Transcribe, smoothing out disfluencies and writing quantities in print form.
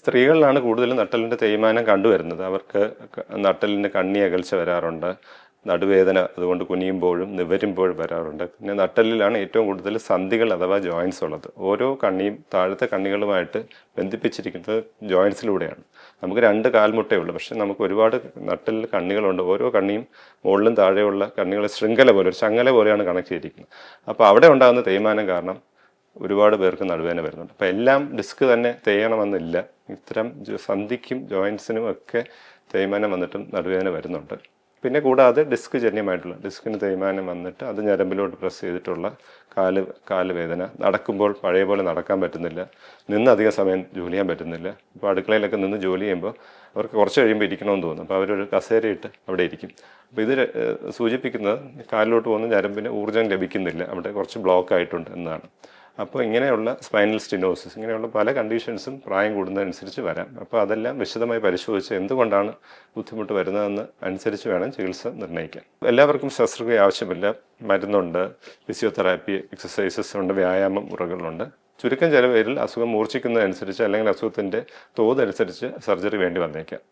സ്ത്രീകളിലാണ് കൂടുതലും നട്ടെല്ലിൻ്റെ തേയ്മാനം കണ്ടുവരുന്നത്. അവർക്ക് നട്ടെല്ലിൻ്റെ കണ്ണി അകൽച്ച വരാറുണ്ട്, നടുവേദന അതുകൊണ്ട് കുനിയുമ്പോഴും നിവരുമ്പോഴും വരാറുണ്ട്. പിന്നെ നട്ടെല്ലിലാണ് ഏറ്റവും കൂടുതൽ സന്ധികൾ അഥവാ ജോയിൻസ് ഉള്ളത്. ഓരോ കണ്ണിയും താഴത്തെ കണ്ണികളുമായിട്ട് ബന്ധിപ്പിച്ചിരിക്കുന്നത് ജോയിൻസിലൂടെയാണ്. നമുക്ക് 2 കാൽമുട്ടേ ഉള്ളൂ, പക്ഷെ നമുക്ക് ഒരുപാട് നട്ടെല്ലിൽ കണ്ണികളുണ്ട്. ഓരോ കണ്ണിയും മുകളിലും താഴെയുള്ള കണ്ണികൾ ശൃംഖല പോലെ, ഒരു ചങ്ങല പോലെയാണ് കണക്ട് ചെയ്തിരിക്കുന്നത്. അപ്പോൾ അവിടെ ഉണ്ടാകുന്ന തേയ്മാനം കാരണം ഒരുപാട് പേർക്ക് നടുവേദന വരുന്നുണ്ട്. അപ്പോൾ എല്ലാം ഡിസ്ക് തന്നെ തേയണമെന്നില്ല. ഇത്തരം സന്ധിക്കും ജോയിൻസിനും ഒക്കെ തേയ്മാനം വന്നിട്ടും നടുവേദന വരുന്നുണ്ട്. പിന്നെ കൂടാതെ ഡിസ്ക് ജന്യമായിട്ടുള്ള ഡിസ്കിന് തേയ്മാനം വന്നിട്ട് അത് ഞരമ്പിലോട്ട് പ്രസ് ചെയ്തിട്ടുള്ള കാല് വേദന, നടക്കുമ്പോൾ പഴയ പോലെ നടക്കാൻ പറ്റുന്നില്ല, നിന്ന് അധികം സമയം ജോലി ചെയ്യാൻ പറ്റുന്നില്ല. ഇപ്പോൾ അടുക്കളയിലൊക്കെ നിന്ന് ജോലി ചെയ്യുമ്പോൾ അവർക്ക് കുറച്ച് കഴിയുമ്പോൾ ഇരിക്കണമെന്ന് തോന്നും. അപ്പോൾ അവരൊരു കസേരയിട്ട് അവിടെ ഇരിക്കും. അപ്പോൾ ഇത് സൂചിപ്പിക്കുന്നത് കാലിലോട്ട് പോകുന്ന ഞരമ്പിന് ഊർജ്ജം ലഭിക്കുന്നില്ല, അവിടെ കുറച്ച് ബ്ലോക്ക് ആയിട്ടുണ്ട് എന്നാണ്. അപ്പോൾ ഇങ്ങനെയുള്ള സ്പൈനൽ സ്റ്റിനോസിസ്, ഇങ്ങനെയുള്ള പല കണ്ടീഷൻസും പ്രായം കൂടുന്നതനുസരിച്ച് വരാം. അപ്പോൾ അതെല്ലാം വിശദമായി പരിശോധിച്ച് എന്തുകൊണ്ടാണ് ബുദ്ധിമുട്ട് വരുന്നതെന്ന് അനുസരിച്ച് വേണം ചികിത്സ നിർണ്ണയിക്കാൻ. എല്ലാവർക്കും ശസ്ത്രക്രിയ ആവശ്യമില്ല. മരുന്നുണ്ട്, ഫിസിയോതെറാപ്പി, എക്സസൈസസ് ഉണ്ട്, വ്യായാമ മുറകളുണ്ട്. ചുരുക്കം ചില പേരിൽ അസുഖം മൂർച്ഛിക്കുന്നതനുസരിച്ച് അല്ലെങ്കിൽ അസുഖത്തിൻ്റെ തോതനുസരിച്ച് സർജറി വേണ്ടി വന്നേക്കാം.